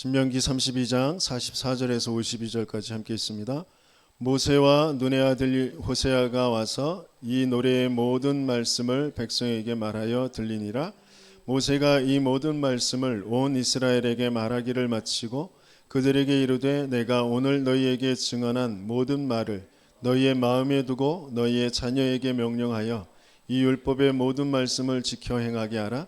신명기 32장 44절에서 52절까지 함께 있습니다. 모세와 눈의 아들 호세아가 와서 이 노래의 모든 말씀을 백성에게 말하여 들리니라. 모세가 이 모든 말씀을 온 이스라엘에게 말하기를 마치고 그들에게 이르되 내가 오늘 너희에게 증언한 모든 말을 너희의 마음에 두고 너희의 자녀에게 명령하여 이 율법의 모든 말씀을 지켜 행하게 하라.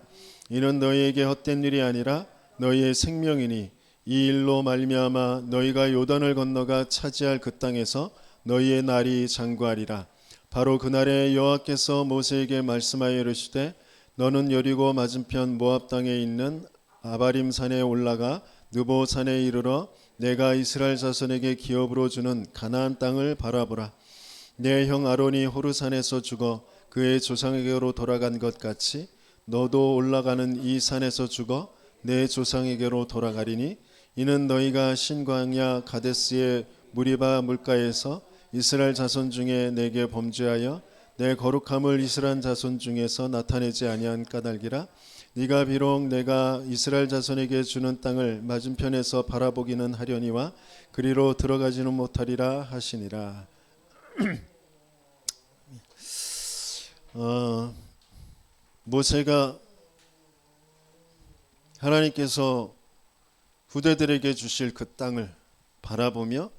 이는 너희에게 헛된 일이 아니라 너희의 생명이니 이 일로 말미암아 너희가 요단을 건너가 차지할 그 땅에서 너희의 날이 장구하리라. 바로 그날에 여호와께서 모세에게 말씀하여 이르시되 너는 여리고 맞은편 모압 땅에 있는 아바림 산에 올라가 느보 산에 이르러 내가 이스라엘 자손에게 기업으로 주는 가나안 땅을 바라보라. 내 형 아론이 호르산에서 죽어 그의 조상에게로 돌아간 것 같이 너도 올라가는 이 산에서 죽어 내 조상에게로 돌아가리니 이는 너희가 신광야 가데스의 무리바 물가에서 이스라엘 자손 중에 내게 범죄하여 내 거룩함을 이스라엘 자손 중에서 나타내지 아니한 까닭이라. 네가 비록 내가 이스라엘 자손에게 주는 땅을 맞은편에서 바라보기는 하려니와 그리로 들어가지는 못하리라 하시니라. 모세가 하나님께서 후대들에게 주실 그 땅을 바라보며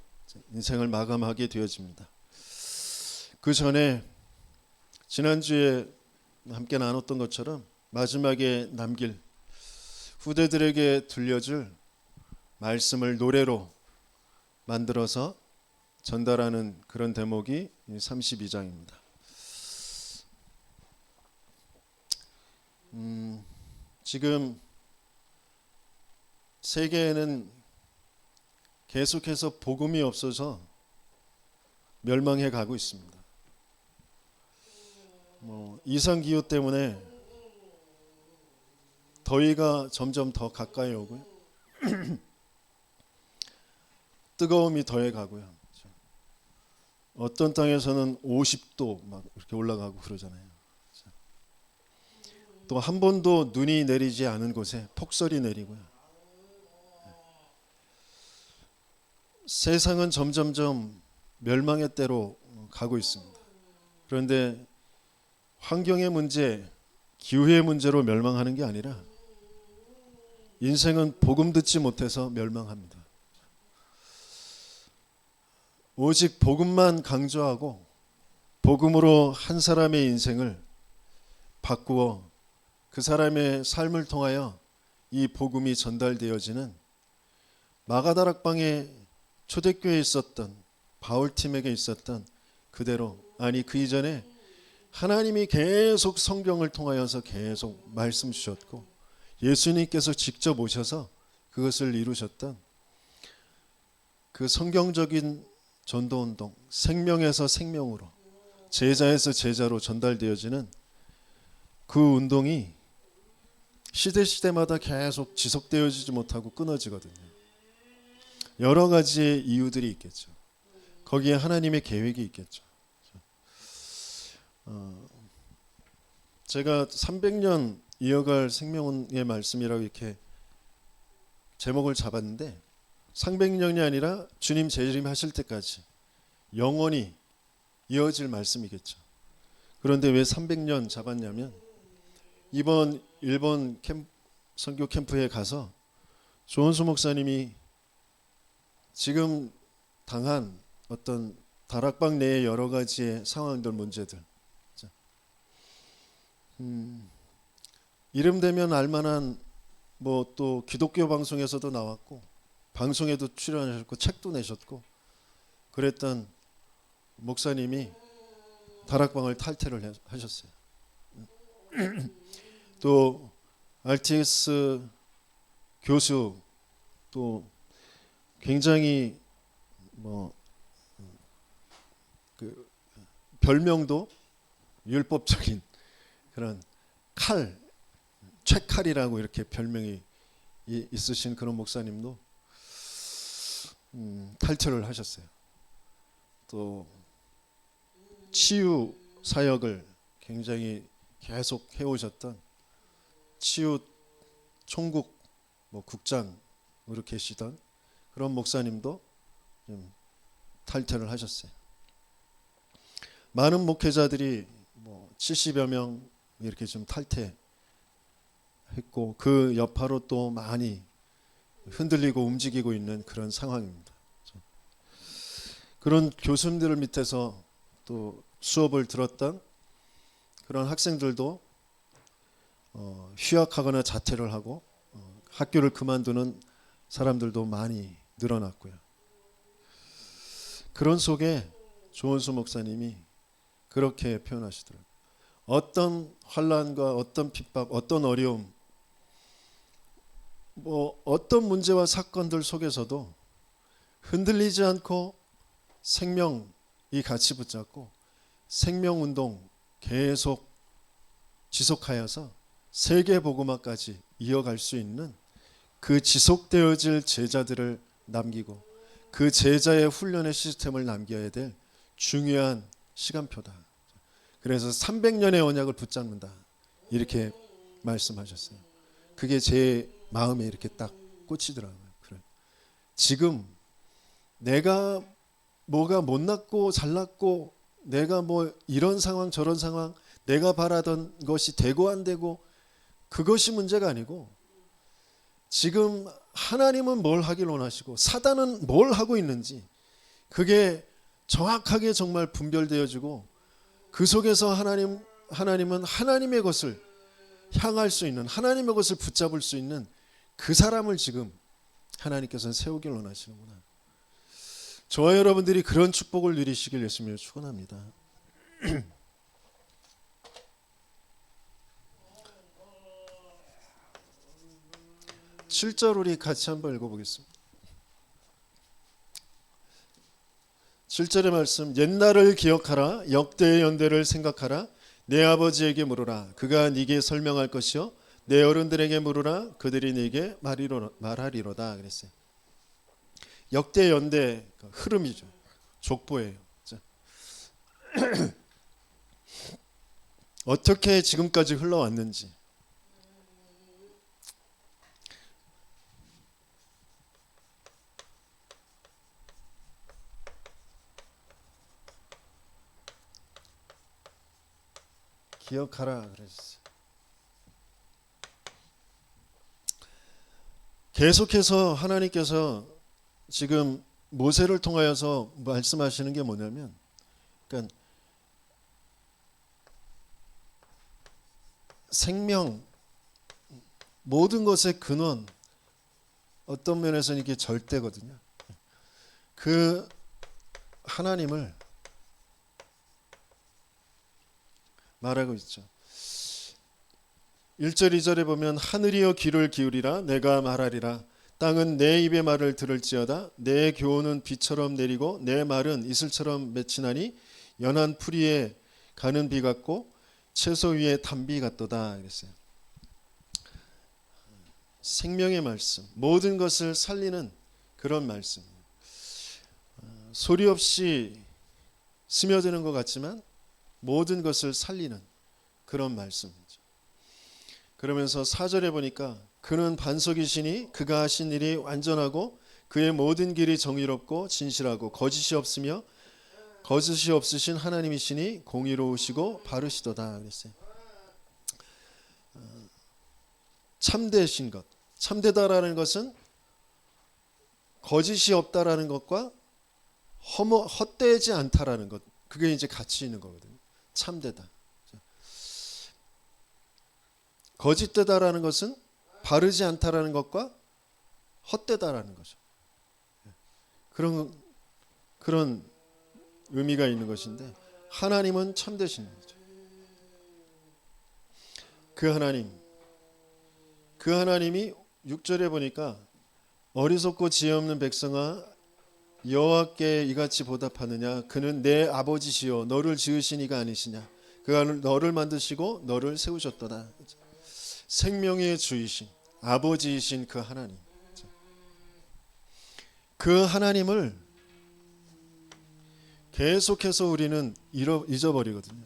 인생을 마감하게 되어집니다. 그 전에 지난주에 함께 나눴던 것처럼 마지막에 남길 후대들에게 들려줄 말씀을 노래로 만들어서 전달하는 그런 대목이 32장입니다. 지금 세계에는 계속해서 복음이 없어서 멸망해 가고 있습니다. 이상기후 때문에 더위가 점점 더 가까이 오고요. 뜨거움이 더해 가고요. 어떤 땅에서는 50도 막 이렇게 올라가고 그러잖아요. 또 한 번도 눈이 내리지 않은 곳에 폭설이 내리고요. 세상은 점점점 멸망의 때로 가고 있습니다. 그런데 환경의 문제, 기후의 문제로 멸망하는 게 아니라 인생은 복음 듣지 못해서 멸망합니다. 오직 복음만 강조하고 복음으로 한 사람의 인생을 바꾸어 그 사람의 삶을 통하여 이 복음이 전달되어지는 마가다락방에 초대교회에 있었던 바울팀에게 있었던 그대로, 아니 그 이전에 하나님이 계속 성경을 통하여서 계속 말씀 주셨고 예수님께서 직접 오셔서 그것을 이루셨던 그 성경적인 전도운동, 생명에서 생명으로, 제자에서 제자로 전달되어지는 그 운동이 시대마다 계속 지속되어지지 못하고 끊어지거든요. 여러 가지의 이유들이 있겠죠. 거기에 하나님의 계획이 있겠죠. 제가 300년 이어갈 생명의 말씀이라고 이렇게 제목을 잡았는데 300년이 아니라 주님 재림하실 때까지 영원히 이어질 말씀이겠죠. 그런데 왜 300년 잡았냐면 이번 일본 선교 캠프에 가서 조은수 목사님이 지금 당한 어떤 다락방 내의 여러 가지의 상황들, 문제들, 이름 되면 알만한 또 기독교 방송에서도 나왔고 방송에도 출연하셨고 책도 내셨고 그랬던 목사님이 다락방을 탈퇴를 하셨어요. 또 RTS 교수, 또 굉장히 그 별명도 율법적인 그런 최칼이라고 이렇게 별명이 있으신 그런 목사님도 탈퇴를 하셨어요. 또 치유 사역을 굉장히 계속 해오셨던 치유 총국 국장 계시던 그런 목사님도 좀 탈퇴를 하셨어요. 많은 목회자들이 70여 명 이렇게 좀 탈퇴했고 그 여파로 또 많이 흔들리고 움직이고 있는 그런 상황입니다. 그런 교수님들 밑에서 또 수업을 들었던 그런 학생들도 휴학하거나 자퇴를 하고 학교를 그만두는 사람들도 많이 늘어났고요. 그런 속에 조은수 목사님이 그렇게 표현하시더라고요. 어떤 환난과 어떤 핍박, 어떤 어려움, 어떤 문제와 사건들 속에서도 흔들리지 않고 생명이 같이 붙잡고 생명운동 계속 지속하여서 세계 복음화까지 이어갈 수 있는 그 지속되어질 제자들을 남기고 그 제자의 훈련의 시스템을 남겨야 될 중요한 시간표다. 그래서 300년의 언약을 붙잡는다. 이렇게 말씀하셨어요. 그게 제 마음에 이렇게 딱 꽂히더라고요. 그래. 지금 내가 뭐가 못났고 잘났고 내가 이런 상황 저런 상황 내가 바라던 것이 되고 안 되고 그것이 문제가 아니고 지금 하나님은 뭘 하길 원하시고 사단은 뭘 하고 있는지 그게 정확하게 정말 분별되어지고 그 속에서 하나님은 하나님의 것을 향할 수 있는 하나님의 것을 붙잡을 수 있는 그 사람을 지금 하나님께서는 세우길 원하시는구나. 저와 여러분들이 그런 축복을 누리시길 예수님으로 축원합니다. 7절 우리 같이 한번 읽어보겠습니다. 7절의 말씀, 옛날을 기억하라. 역대의 연대를 생각하라. 내 아버지에게 물으라. 그가 네게 설명할 것이요 내 어른들에게 물으라. 그들이 네게 말하리로다. 그랬어요. 역대 연대 흐름이죠. 족보예요. 어떻게 지금까지 흘러왔는지 기억하라 그랬어요. 계속해서 하나님께서 지금 모세를 통하여서 말씀하시는 게 뭐냐면, 그러니까 생명 모든 것의 근원 어떤 면에서는 이게 절대거든요. 그 하나님을 말하고 있죠. 1절 2절에 보면 하늘이여 귀를 기울이라 내가 말하리라. 땅은 내 입의 말을 들을지어다. 내 교훈은 비처럼 내리고 내 말은 이슬처럼 맺히나니 연한 풀 위에 가는 비 같고 채소 위에 단비 같도다. 그랬어요. 생명의 말씀, 모든 것을 살리는 그런 말씀. 소리 없이 스며드는 것 같지만 모든 것을 살리는 그런 말씀이죠. 그러면서 4절에 보니까 그는 반석이시니 그가 하신 일이 완전하고 그의 모든 길이 정의롭고 진실하고 거짓이 없으며 거짓이 없으신 하나님이시니 공의로우시고 바르시도다 그랬어요. 참되신 것, 참되다라는 것은 거짓이 없다라는 것과 헛되지 않다라는 것, 그게 이제 같이 있는 거거든요. 참되다. 거짓되다라는 것은 바르지 않다라는 것과 헛되다라는 거죠. 그런 의미가 있는 것인데 하나님은 참되신 거죠. 그 하나님이 6절에 보니까 어리석고 지혜 없는 백성아 여호와께 이같이 보답하느냐 그는 내 아버지시요 너를 지으신 이가 아니시냐 그가 너를 만드시고 너를 세우셨도다. 생명의 주이신 아버지이신 그 하나님, 그 하나님을 계속해서 우리는 잊어버리거든요.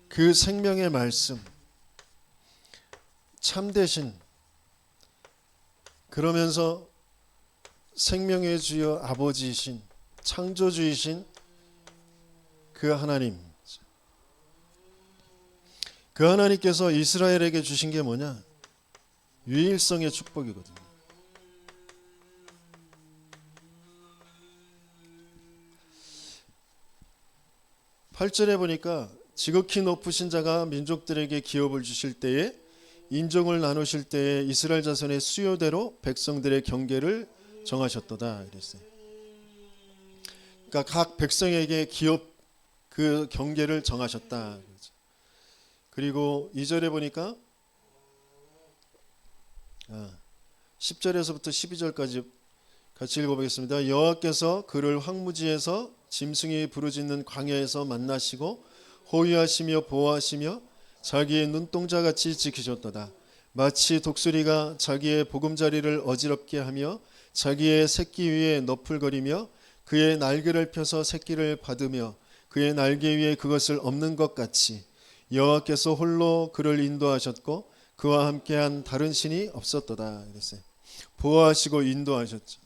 그 생명의 말씀, 참되신 그러면서 생명의 주여 아버지이신 창조주이신 그 하나님, 그 하나님께서 이스라엘에게 주신 게 뭐냐? 유일성의 축복이거든요. 팔절에 보니까 지극히 높으신 자가 민족들에게 기업을 주실 때에 인종을 나누실 때에 이스라엘 자손의 수요대로 백성들의 경계를 정하셨도다 그랬어요. 그러니까 각 백성에게 기업 그 경계를 정하셨다. 그리고 2절에 보니까 10절에서부터 12절까지 같이 읽어보겠습니다. 여호와께서 그를 황무지에서 짐승이 부르짖는 광야에서 만나시고 호위하시며 보호하시며 자기의 눈동자같이 지키셨도다. 마치 독수리가 자기의 보금자리를 어지럽게 하며 자기의 새끼 위에 너풀거리며 그의 날개를 펴서 새끼를 받으며 그의 날개 위에 그것을 엎는 것 같이 여호와께서 홀로 그를 인도하셨고 그와 함께한 다른 신이 없었도다. 그랬어요. 보호하시고 인도하셨죠.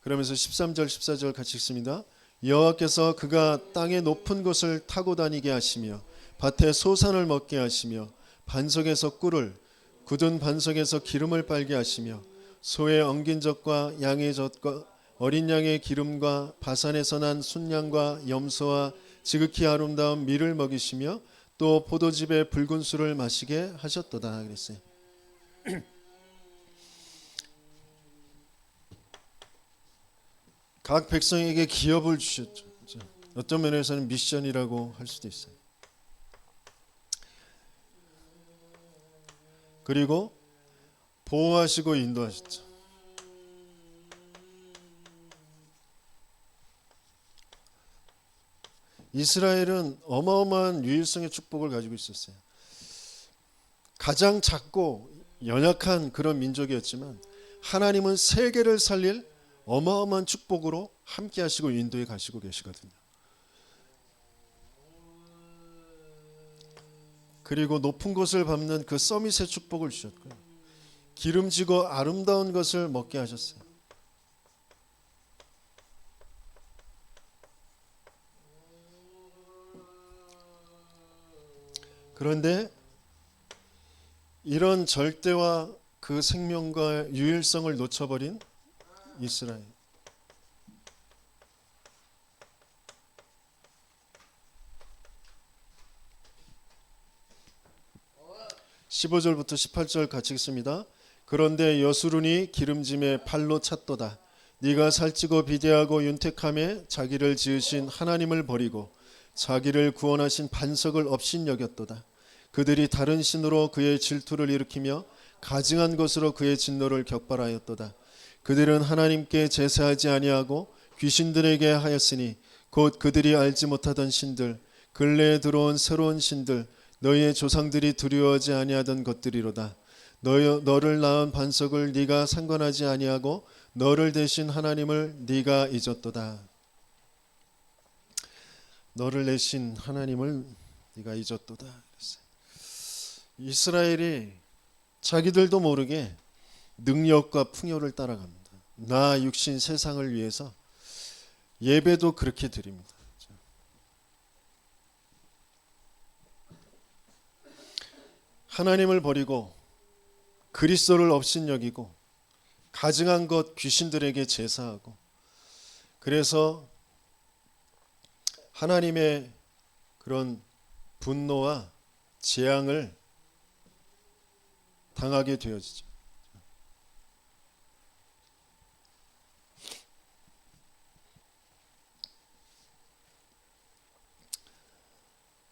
그러면서 13절 14절 같이 읽습니다. 여호와께서 그가 땅의 높은 곳을 타고 다니게 하시며 밭에 소산을 먹게 하시며 반석에서 꿀을 굳은 반석에서 기름을 빨게 하시며 소의 엉긴 젖과 양의 젖과 어린 양의 기름과 바산에서 난 순양과 염소와 지극히 아름다운 밀을 먹이시며 또 포도즙의 붉은 술을 마시게 하셨도다 그랬어요. 각 백성에게 기업을 주셨죠. 어떤 면에서는 미션이라고 할 수도 있어요. 그리고 보호하시고 인도하셨죠. 이스라엘은 어마어마한 유일성의 축복을 가지고 있었어요. 가장 작고 연약한 그런 민족이었지만 하나님은 세계를 살릴 어마어마한 축복으로 함께 하시고 인도에 가시고 계시거든요. 그리고 높은 곳을 밟는 그 서밋의 축복을 주셨고요. 기름지고 아름다운 것을 먹게 하셨어요. 그런데 이런 절대와 그 생명과 유일성을 놓쳐버린 이스라엘. 15절부터 18절 같이 읽습니다. 그런데 여수룬이 기름짐에 발로 찼도다. 네가 살찌고 비대하고 윤택함에 자기를 지으신 하나님을 버리고 자기를 구원하신 반석을 업신여겼도다. 그들이 다른 신으로 그의 질투를 일으키며 가증한 것으로 그의 진노를 격발하였도다. 그들은 하나님께 제사하지 아니하고 귀신들에게 하였으니 곧 그들이 알지 못하던 신들 근래에 들어온 새로운 신들 너희의 조상들이 두려워하지 아니하던 것들이로다. 너를 낳은 반석을 네가 상관하지 아니하고 너를 대신 하나님을 네가 잊었도다. 너를 내신 하나님을 네가 잊었도다. 이스라엘이 자기들도 모르게 능력과 풍요를 따라갑니다. 나 육신 세상을 위해서 예배도 그렇게 드립니다. 하나님을 버리고 그리스도를 업신여기고 가증한 것 귀신들에게 제사하고 그래서 하나님의 그런 분노와 재앙을 당하게 되어지죠.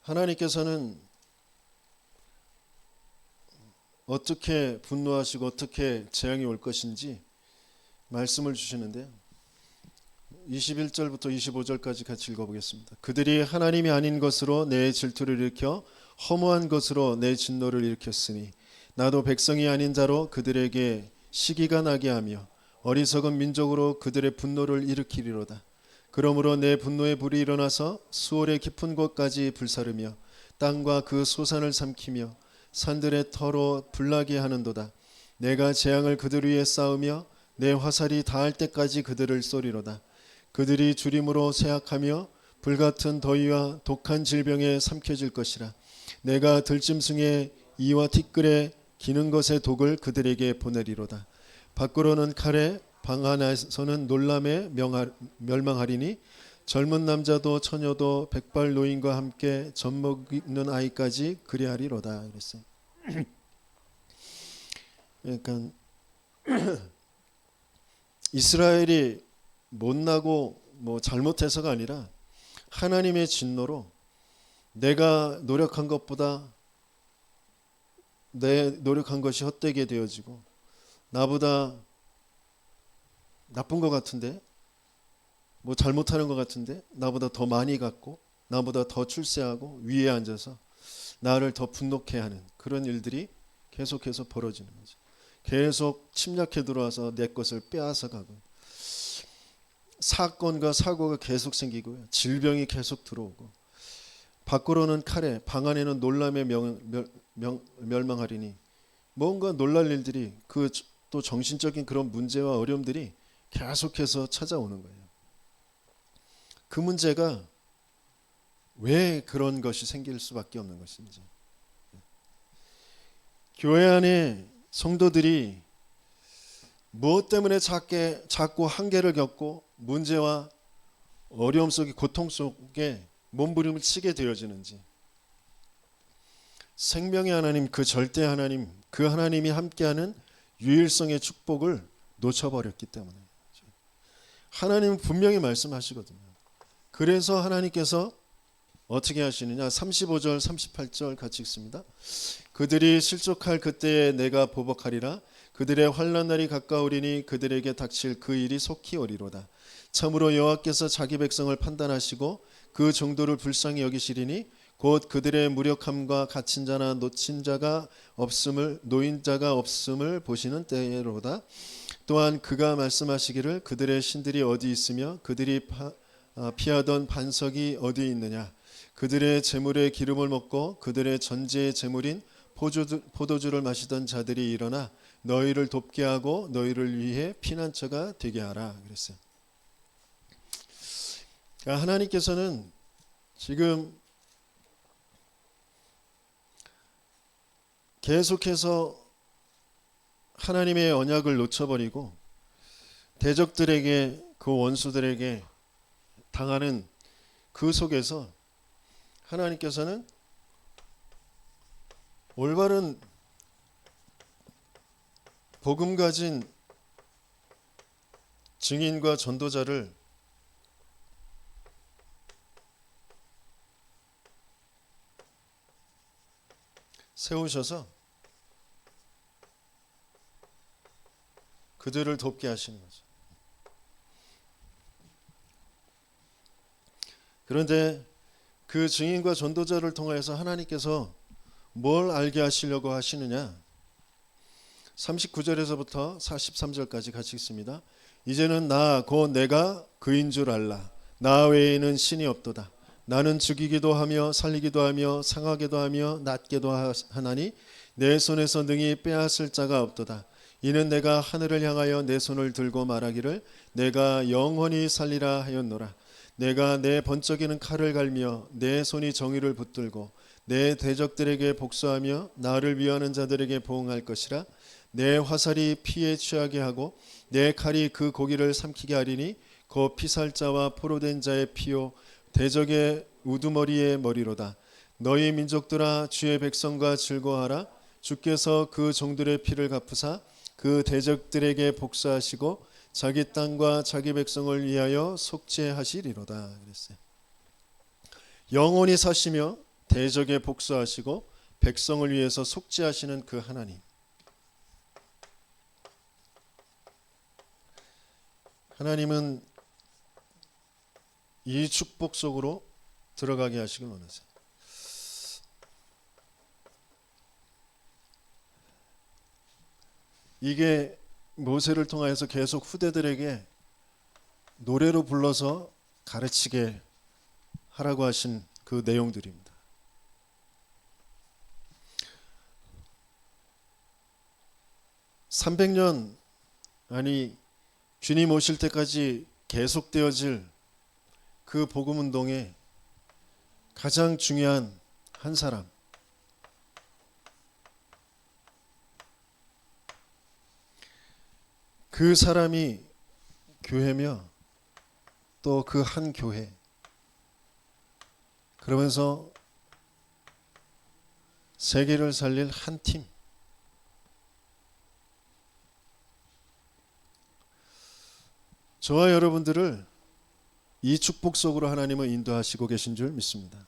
하나님께서는 어떻게 분노하시고 어떻게 재앙이 올 것인지 말씀을 주시는데요. 21절부터 25절까지 같이 읽어보겠습니다. 그들이 하나님이 아닌 것으로 내 질투를 일으켜 허무한 것으로 내 진노를 일으켰으니 나도 백성이 아닌 자로 그들에게 시기가 나게 하며 어리석은 민족으로 그들의 분노를 일으키리로다. 그러므로 내 분노의 불이 일어나서 수월의 깊은 곳까지 불사르며 땅과 그 소산을 삼키며 산들의 터로 불나게 하는도다. 내가 재앙을 그들 위에 쌓으며 내 화살이 닿을 때까지 그들을 쏘리로다. 그들이 주림으로 쇠약하며 불같은 더위와 독한 질병에 삼켜질 것이라. 내가 들짐승의 이와 티끌에 기는 것의 독을 그들에게 보내리로다. 밖으로는 칼에 방 안에서는 놀람에 멸망하리니 젊은 남자도 처녀도 백발 노인과 함께 젖먹이는 아이까지 그리하리로다. 그랬어요. 그러니까 이스라엘이 못나고 뭐 잘못해서가 아니라 하나님의 진노로 내가 노력한 것보다 내 노력한 것이 헛되게 되어지고 나보다 나쁜 것 같은데 뭐 잘못하는 것 같은데 나보다 더 많이 갖고 나보다 더 출세하고 위에 앉아서 나를 더 분노케 하는 그런 일들이 계속해서 벌어지는 거죠. 계속 침략해 들어와서 내 것을 빼앗아 가고 사건과 사고가 계속 생기고요. 질병이 계속 들어오고 밖으로는 칼에 방 안에는 놀람에 멸망하리니 뭔가 놀랄 일들이 그 또 정신적인 그런 문제와 어려움들이 계속해서 찾아오는 거예요. 그 문제가 왜 그런 것이 생길 수밖에 없는 것인지. 교회 안에 성도들이 무엇 때문에 자꾸 한계를 겪고 문제와 어려움 속에 고통 속에 몸부림을 치게 되어지는지 생명의 하나님 그 절대 하나님 그 하나님이 함께하는 유일성의 축복을 놓쳐버렸기 때문에 하나님은 분명히 말씀하시거든요. 그래서 하나님께서 어떻게 하시느냐 35절 38절 같이 읽습니다. 그들이 실족할 그때에 내가 보복하리라. 그들의 환난 날이 가까우리니 그들에게 닥칠 그 일이 속히 오리로다. 참으로 여호와께서 자기 백성을 판단하시고 그 정도를 불쌍히 여기시리니 곧 그들의 무력함과 갇힌 자나 노인자가 없음을 보시는 때로다. 또한 그가 말씀하시기를 그들의 신들이 어디 있으며 그들이 피하던 반석이 어디 있느냐. 그들의 재물의 기름을 먹고 그들의 전제의 재물인 포도주를 마시던 자들이 일어나 너희를 돕게 하고 너희를 위해 피난처가 되게 하라 그랬어요. 하나님께서는 지금 계속해서 하나님의 언약을 놓쳐버리고 대적들에게 그 원수들에게 당하는 그 속에서 하나님께서는 올바른 복음 가진 증인과 전도자를 세우셔서 그들을 돕게 하시는 거죠. 그런데 그 증인과 전도자를 통해서 하나님께서 뭘 알게 하시려고 하시느냐? 39절에서부터 43절까지 같이 읽습니다. 이제는 나 곧 내가 그인 줄 알라. 나 외에는 신이 없도다. 나는 죽이기도 하며 살리기도 하며 상하게도 하며 낫게도 하나니 내 손에서 능히 빼앗을 자가 없도다. 이는 내가 하늘을 향하여 내 손을 들고 말하기를 내가 영원히 살리라 하였노라. 내가 내 번쩍이는 칼을 갈며 내 손이 정의를 붙들고 내 대적들에게 복수하며 나를 위하는 자들에게 보응할 것이라. 내 화살이 피에 취하게 하고 내 칼이 그 고기를 삼키게 하리니 곧 피살자와 포로된 자의 피요 대적의 우두머리의 머리로다. 너희 민족들아 주의 백성과 즐거워하라. 주께서 그 종들의 피를 갚으사 그 대적들에게 복수하시고 자기 땅과 자기 백성을 위하여 속죄하시리로다 그랬어요. 영원히 사시며 대적에 복수하시고 백성을 위해서 속죄하시는 그 하나님. 하나님은 이 축복 속으로 들어가게 하시길 원하세요. 이게 모세를 통하여서 계속 후대들에게 노래로 불러서 가르치게 하라고 하신 그 내용들입니다. 300년 아니 주님 오실 때까지 계속되어질 그 복음 운동의 가장 중요한 한 사람, 그 사람이 교회며 또 그 한 교회, 그러면서 세계를 살릴 한 팀, 저와 여러분들을 이 축복 속으로 하나님은 인도하시고 계신 줄 믿습니다.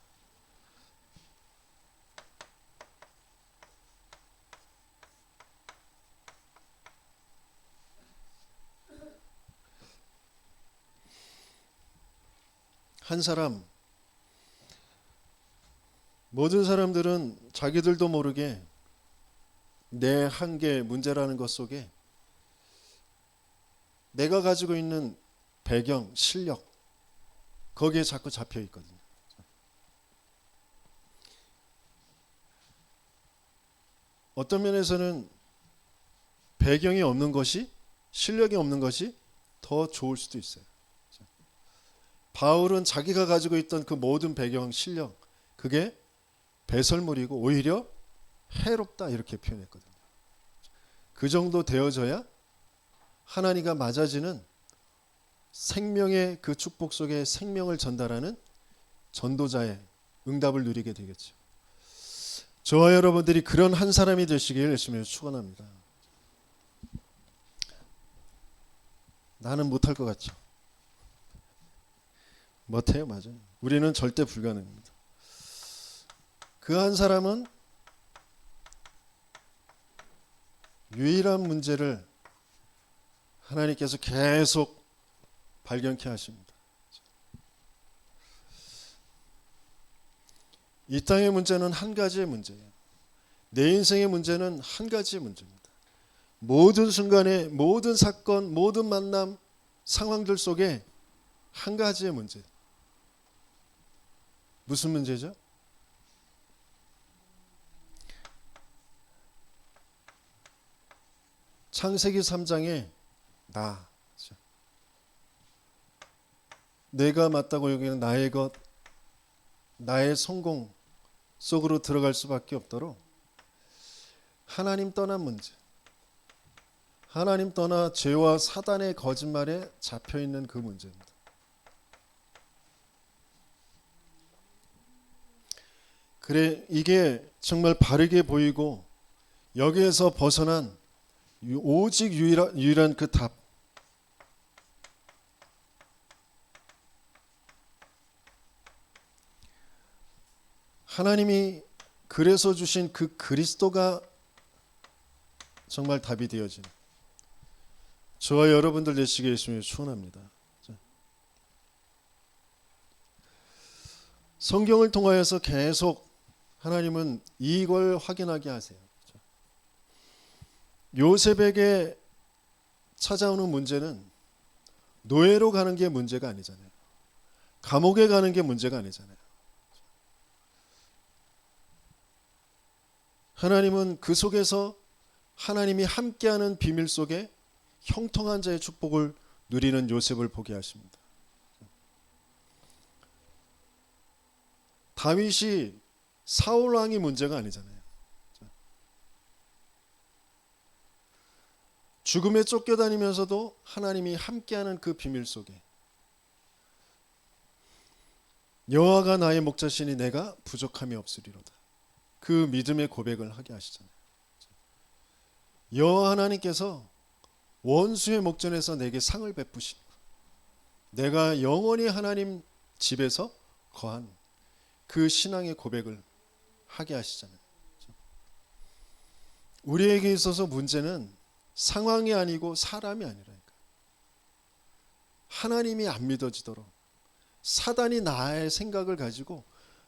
한 사람, 모든 사람들은 자기들도 모르게 내 한계, 문제라는 것 속에 내가 가지고 있는 배경, 실력, 거기에 자꾸 잡혀 있거든요. 어떤 면에서는 배경이 없는 것이, 실력이 없는 것이 더 좋을 수도 있어요. 바울은 자기가 가지고 있던 그 모든 배경, 실력, 그게 배설물이고 오히려 해롭다 이렇게 표현했거든요. 그 정도 되어져야 하나님과 맞아지는 생명의 그 축복 속에 생명을 전달하는 전도자의 응답을 누리게 되겠죠. 저와 여러분들이 그런 한 사람이 되시길 열심히 축원합니다. 나는 못할 것 같죠. 못해요, 맞아요. 우리는 절대 불가능합니다. 그 한 사람은 유일한 문제를 하나님께서 계속 발견케 하십니다. 이 땅의 문제는 한 가지의 문제예요. 내 인생의 문제는 한 가지의 문제입니다. 모든 순간에, 모든 사건, 모든 만남, 상황들 속에 한 가지의 문제. 무슨 문제죠? 창세기 3장에 나, 내가 맞다고 여기는 나의 것, 나의 성공 속으로 들어갈 수밖에 없도록 하나님 떠난 문제, 하나님 떠나 죄와 사단의 거짓말에 잡혀있는 그 문제입니다. 그래, 이게 정말 바르게 보이고 여기에서 벗어난 오직 유일한 그 답, 하나님이 그래서 주신 그 그리스도가 정말 답이 되어진 저와 여러분들 되시게 예수님을 축원합니다. 성경을 통하여서 계속 하나님은 이걸 확인하게 하세요. 요셉에게 찾아오는 문제는 노예로 가는 게 문제가 아니잖아요. 감옥에 가는 게 문제가 아니잖아요. 하나님은 그 속에서 하나님이 함께하는 비밀 속에 형통한 자의 축복을 누리는 요셉을 보게 하십니다. 다윗이 사울 왕이 문제가 아니잖아요. 죽음에 쫓겨다니면서도 하나님이 함께하는 그 비밀 속에 여호와가 나의 목자시니 내가 부족함이 없으리로다. 그 믿음의 고백을 하게 하시잖아요. 여호와 하나님께서 원수의 목전에서 내게 상을 베푸신, 내가 영원히 하나님 집에서 거한 그 신앙의 고백을 하게 하시잖아요. 우리에게 있어서 문제는 상황이 아니고 사람이 아니라니까. 하나님이 안 믿어지도록 사단이 나의 생각을 가지고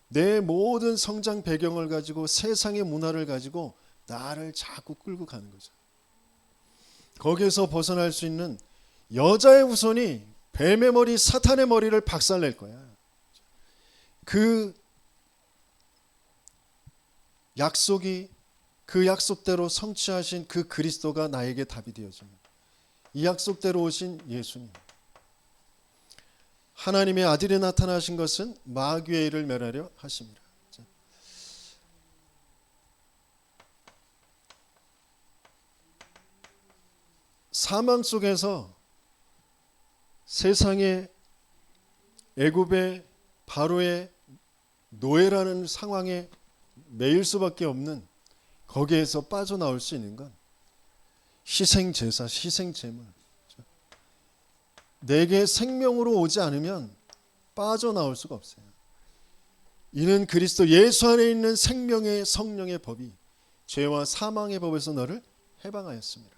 내 모든 성장 배경을 가지고 세상의 문화를 가지고 나를 자꾸 끌고 가는 거죠. 거기에서 벗어날 수 있는 여자의 후손이 뱀의 머리, 사탄의 머리를 박살낼 거야. 그 약속이 그 약속대로 성취하신 그 그리스도가 나에게 답이 되어집니다. 이 약속대로 오신 예수님, 하나님의 아들이 나타나신 것은 마귀의 일을 멸하려 하심이라. 사망 속에서 세상의 애굽의 바로의 노예라는 상황에 매일 수밖에 없는, 거기에서 빠져나올 수 있는 건 희생제사, 희생제물, 내게 생명으로 오지 않으면 빠져나올 수가 없어요. 이는 그리스도 예수 안에 있는 생명의 성령의 법이 죄와 사망의 법에서 너를 해방하였습니다.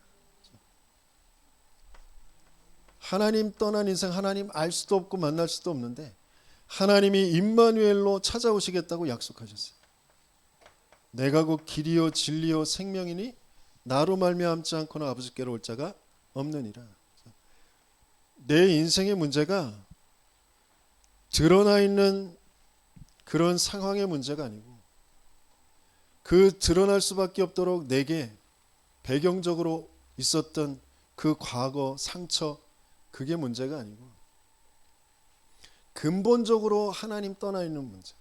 하나님 떠난 인생, 하나님 알 수도 없고 만날 수도 없는데 하나님이 임마누엘로 찾아오시겠다고 약속하셨어요. 내가 곧 길이요 진리요 생명이니 나로 말미암지 않고는 아버지께로 올 자가 없느니라. 내 인생의 문제가 드러나 있는 그런 상황의 문제가 아니고, 그 드러날 수밖에 없도록 내게 배경적으로 있었던 그 과거 상처, 그게 문제가 아니고 근본적으로 하나님 떠나 있는 문제,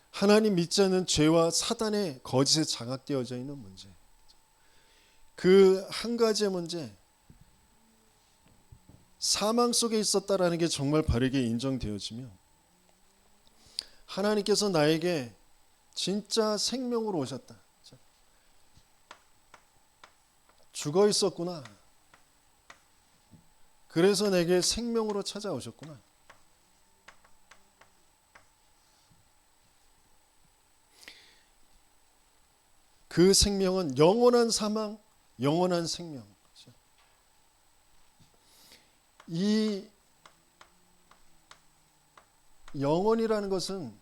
하나님 믿지 않는 죄와 사단의 거짓에 장악되어져 있는 문제, 그 한 가지의 문제, 사망 속에 있었다라는 게 정말 바르게 인정되어지며 하나님께서 나에게 진짜 생명으로 오셨다. 죽어 있었구나. 그래서 내게 생명으로 찾아오셨구나. 그 생명은 영원한 사망, 영원한 생명. 이 영원이라는 것은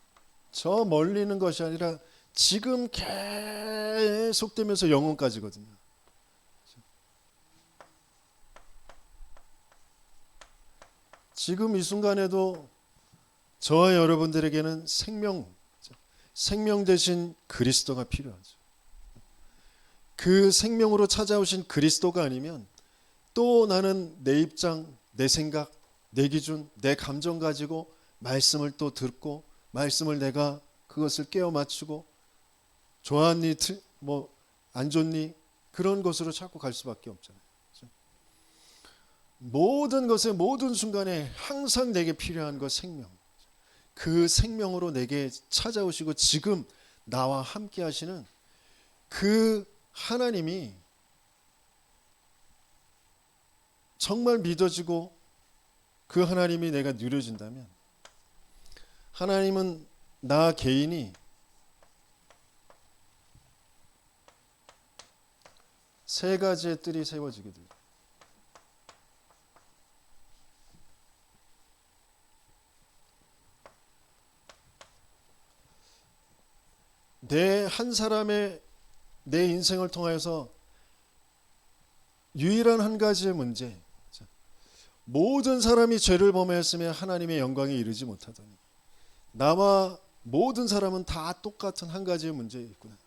저 멀리 있는 것이 아니라 지금 계속되면서 영원까지거든요. 지금 이 순간에도 저와 여러분들에게는 생명 대신 그리스도가 필요하죠. 그 생명으로 찾아오신 그리스도가 아니면 또 나는 내 입장, 내 생각, 내 기준, 내 감정 가지고 말씀을 또 듣고, 말씀을 내가 그것을 깨워 맞추고, 좋았니 뭐 안 좋니, 그런 것으로 자꾸 갈 수밖에 없잖아요. 모든 것에, 모든 순간에 항상 내게 필요한 것 생명, 그 생명으로 내게 찾아오시고 지금 나와 함께 하시는 그 하나님이 정말 믿어지고 그 하나님이 내가 누려진다면, 하나님은 나 개인이 세 가지의 뜰이 세워지게 돼요. 내 한 사람의 내 인생을 통하여서 유일한 한 가지의 문제, 모든 사람이 죄를 범하였으며 하나님의 영광에 이르지 못하더니 나와 모든 사람은 다 똑같은 한 가지의 문제에 있구나.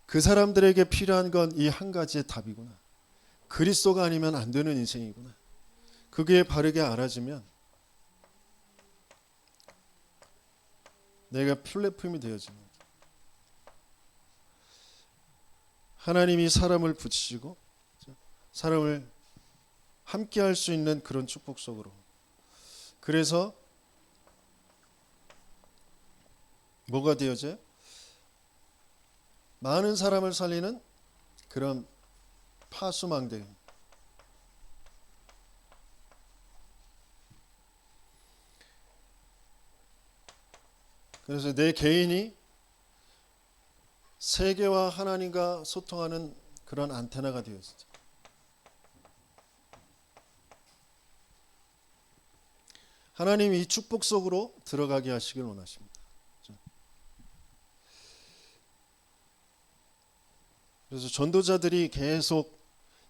그 사람들에게 필요한 건 이 한 가지의 답이구나. 그리스도가 아니면 안 되는 인생이구나. 그게 바르게 알아지면 내가 플랫폼이 되어집니다. 하나님이 사람을 붙이시고 사람을 함께 할 수 있는 그런 축복 속으로. 그래서 뭐가 되어져요? 많은 사람을 살리는 그런 파수망대. 그래서 내 개인이 세계와 하나님과 소통하는 그런 안테나가 되어지죠. 하나님이 이 축복 속으로 들어가게 하시길 원하십니다. 그래서 전도자들이 계속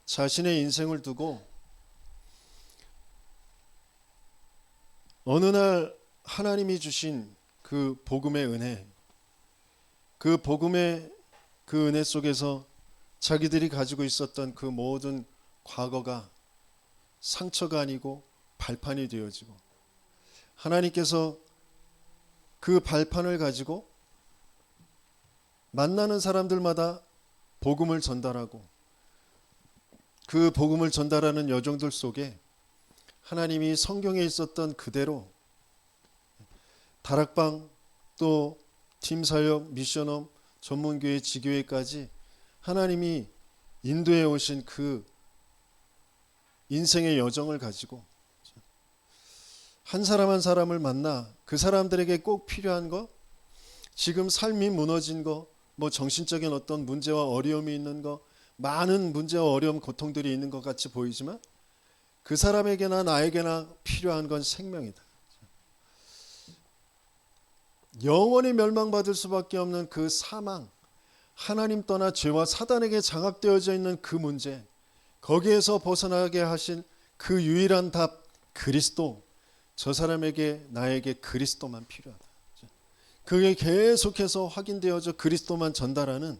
자신의 인생을 두고 어느 날 하나님이 주신 그 복음의 은혜, 그 복음의 그 은혜 속에서 자기들이 가지고 있었던 그 모든 과거가 상처가 아니고 발판이 되어지고, 하나님께서 그 발판을 가지고 만나는 사람들마다 복음을 전달하고, 그 복음을 전달하는 여정들 속에 하나님이 성경에 있었던 그대로 다락방, 또 팀사역, 미션홈, 전문교회, 지교회까지 하나님이 인도해 오신 그 인생의 여정을 가지고 한 사람 한 사람을 만나 그 사람들에게 꼭 필요한 거, 지금 삶이 무너진 거, 뭐 정신적인 어떤 문제와 어려움이 있는 거, 많은 문제와 어려움, 고통들이 있는 것 같이 보이지만 그 사람에게나 나에게나 필요한 건 생명이다. 영원히 멸망받을 수밖에 없는 그 사망, 하나님 떠나 죄와 사단에게 장악되어져 있는 그 문제, 거기에서 벗어나게 하신 그 유일한 답, 그리스도. 저 사람에게, 나에게 그리스도만 필요하다. 그게 계속해서 확인되어져 그리스도만 전달하는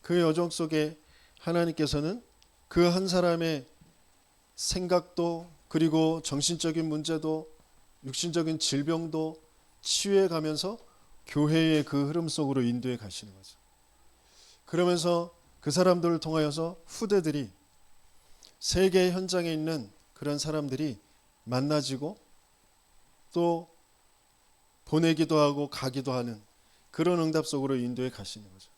그 여정 속에 하나님께서는 그 한 사람의 생각도, 그리고 정신적인 문제도, 육신적인 질병도 치유해 가면서 교회의 그 흐름 속으로 인도해 가시는 거죠. 그러면서 그 사람들을 통하여서 후대들이, 세계 현장에 있는 그런 사람들이 만나지고 또 보내기도 하고 가기도 하는 그런 응답 속으로 인도해 가시는 거죠.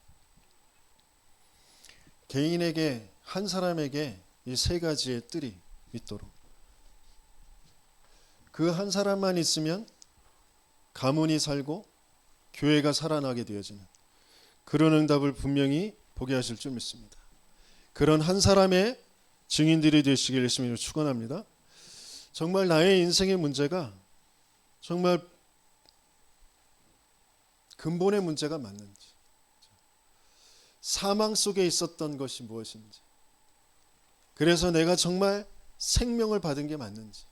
개인에게, 한 사람에게 이 세 가지의 뜰이 있도록, 그 한 사람만 있으면 가문이 살고 교회가 살아나게 되어지는 그런 응답을 분명히 보게 하실 줄 믿습니다. 그런 한 사람의 증인들이 되시길 예수님으로 축원합니다. 정말 나의 인생의 문제가 정말 근본의 문제가 맞는지, 사망 속에 있었던 것이 무엇인지, 그래서 내가 정말 생명을 받은 게 맞는지,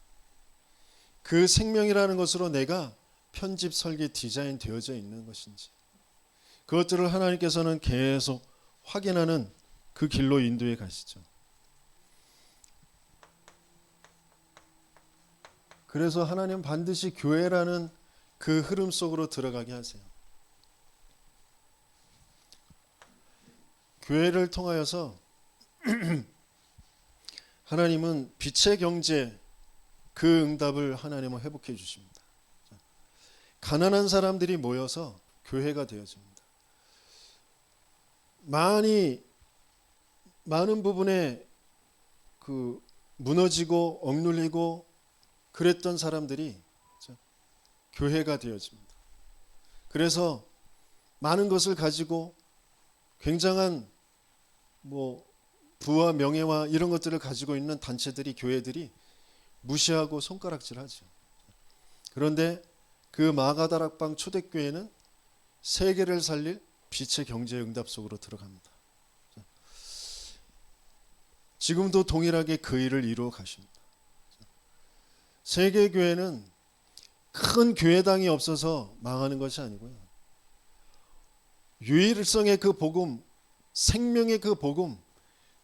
그 생명이라는 것으로 내가 편집, 설계, 디자인 되어져 있는 것인지, 그것들을 하나님께서는 계속 확인하는 그 길로 인도해 가시죠. 그래서 하나님 반드시 교회라는 그 흐름 속으로 들어가게 하세요. 교회를 통하여서 하나님은 빛의 경제, 그 응답을 하나님은 회복해 주십니다. 가난한 사람들이 모여서 교회가 되어집니다. 많은 부분에 그 무너지고 억눌리고 그랬던 사람들이 교회가 되어집니다. 그래서 많은 것을 가지고 굉장한 부와 명예와 이런 것들을 가지고 있는 단체들이, 교회들이 무시하고 손가락질하죠. 그런데 그 마가다락방 초대교회는 세계를 살릴 빛의 경제 응답 속으로 들어갑니다. 지금도 동일하게 그 일을 이루어 가십니다. 세계교회는 큰 교회당이 없어서 망하는 것이 아니고요, 유일성의 그 복음, 생명의 그 복음,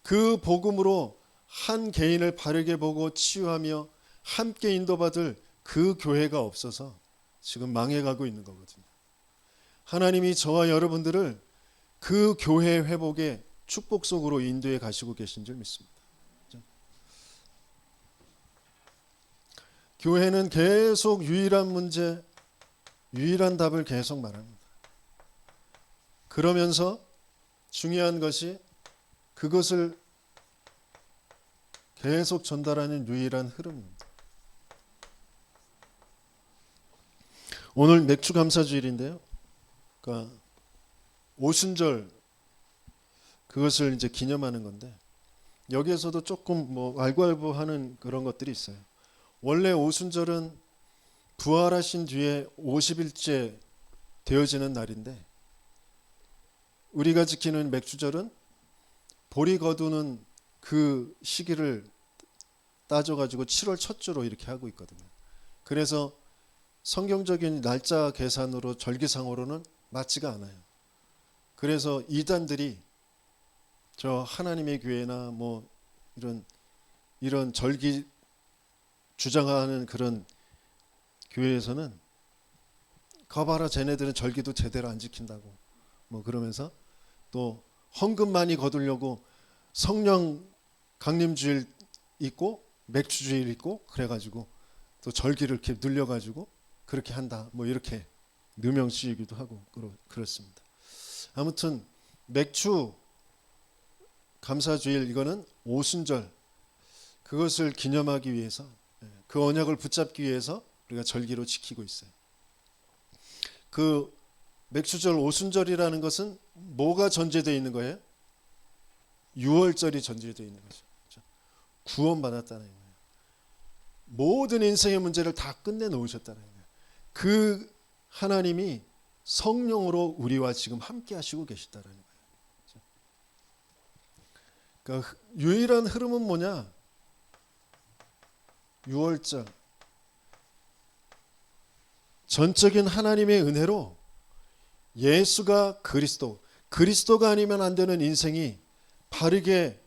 그 복음으로 한 개인을 바르게 보고 치유하며 함께 인도받을 그 교회가 없어서 지금 망해가고 있는 거거든요. 하나님이 저와 여러분들을 그 교회 회복의 축복 속으로 인도해 가시고 계신 줄 믿습니다. 교회는 계속 유일한 문제, 유일한 답을 계속 말합니다. 그러면서 중요한 것이 그것을 계속 전달하는 유일한 흐름입니다. 오늘 맥주 감사주일인데요. 그러니까 오순절, 그것을 이제 기념하는 건데, 여기에서도 조금 알고알고하는 그런 것들이 있어요. 원래 오순절은 부활하신 뒤에 50일째 되어지는 날인데, 우리가 지키는 맥주절은 보리 거두는 그 시기를 따져가지고 7월 첫 주로 이렇게 하고 있거든요. 그래서 성경적인 날짜 계산으로, 절기상으로는 맞지가 않아요. 그래서 이단들이 저 하나님의 교회나 뭐 이런 절기 주장하는 그런 교회에서는 거봐라 쟤네들은 절기도 제대로 안 지킨다고 뭐 그러면서 또 헌금 많이 거두려고 성령 강림주일 있고 맥주주일 있고 그래가지고 또 절기를 이렇게 늘려가지고 그렇게 한다 뭐 이렇게 누명씌우기도 하고 그렇습니다. 아무튼 맥주 감사주일 이거는 오순절 그것을 기념하기 위해서 그 언약을 붙잡기 위해서 우리가 절기로 지키고 있어요. 그 맥주절 오순절이라는 것은 뭐가 전제되어 있는 거예요? 유월절이 전제되어 있는 거죠. 구원받았다는 거예요. 모든 인생의 문제를 다 끝내 놓으셨다는 거예요. 그 하나님이 성령으로 우리와 지금 함께 하시고 계시다는 거예요. 그러니까 유일한 흐름은 뭐냐? 유월절. 전적인 하나님의 은혜로 예수가 그리스도가 아니면 안 되는 인생이 바르게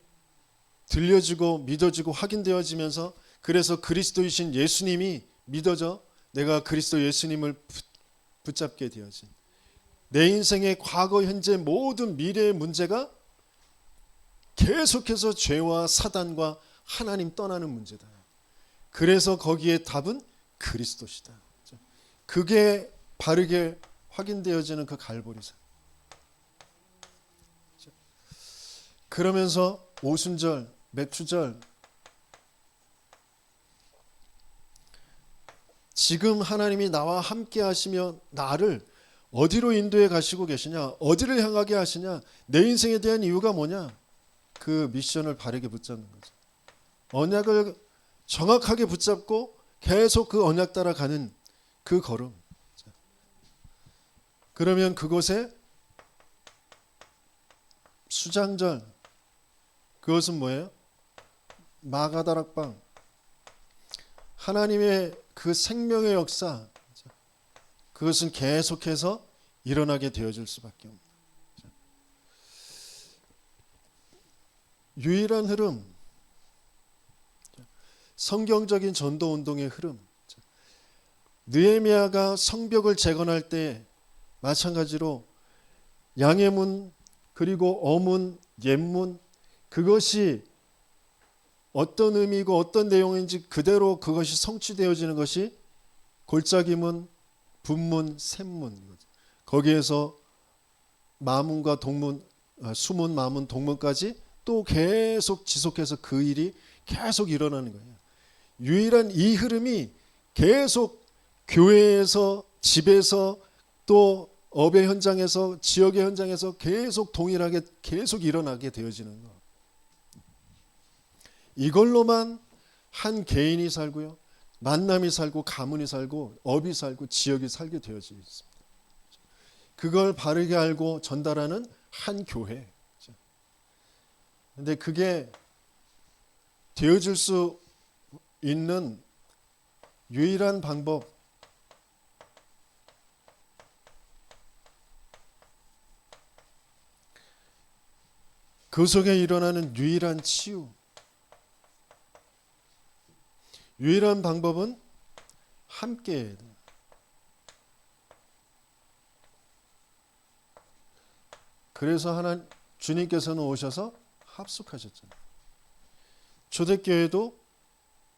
들려지고 믿어지고 확인되어지면서 그래서 그리스도이신 예수님이 믿어져 내가 그리스도 예수님을 붙잡게 되어진 내 인생의 과거 현재 모든 미래의 문제가 계속해서 죄와 사단과 하나님 떠나는 문제다. 그래서 거기에 답은 그리스도시다. 그게 바르게 확인되어지는 그 갈보리산. 그러면서 오순절, 맥주절 지금 하나님이 나와 함께 하시며 나를 어디로 인도해 가시고 계시냐, 어디를 향하게 하시냐, 내 인생에 대한 이유가 뭐냐, 그 미션을 바르게 붙잡는 거죠. 언약을 정확하게 붙잡고 계속 그 언약 따라 가는 그 걸음. 그러면 그곳에 수장절, 그것은 뭐예요? 마가다락방, 하나님의 그 생명의 역사, 그것은 계속해서 일어나게 되어질 수밖에 없습니다. 유일한 흐름, 성경적인 전도운동의 흐름. 느헤미야가 성벽을 재건할 때 마찬가지로 양의 문 그리고 어문, 옛문 그것이 어떤 의미고 어떤 내용인지 그대로 그것이 성취되어지는 것이 골짜기문, 분문, 샘문. 거기에서 마문과 동문, 수문, 마문, 동문까지 또 계속 지속해서 그 일이 계속 일어나는 거예요. 유일한 이 흐름이 계속 교회에서, 집에서, 또 업의 현장에서, 지역의 현장에서 계속 동일하게 계속 일어나게 되어지는 거. 이걸로만 한 개인이 살고요, 만남이 살고, 가문이 살고, 업이 살고, 지역이 살게 되어지고 있습니다. 그걸 바르게 알고 전달하는 한 교회. 근데 그게 되어질 수 있는 유일한 방법, 그 속에 일어나는 유일한 치유, 유일한 방법은 함께 해야 돼요. 그래서 주님께서는 오셔서 합숙하셨잖아요. 초대교회도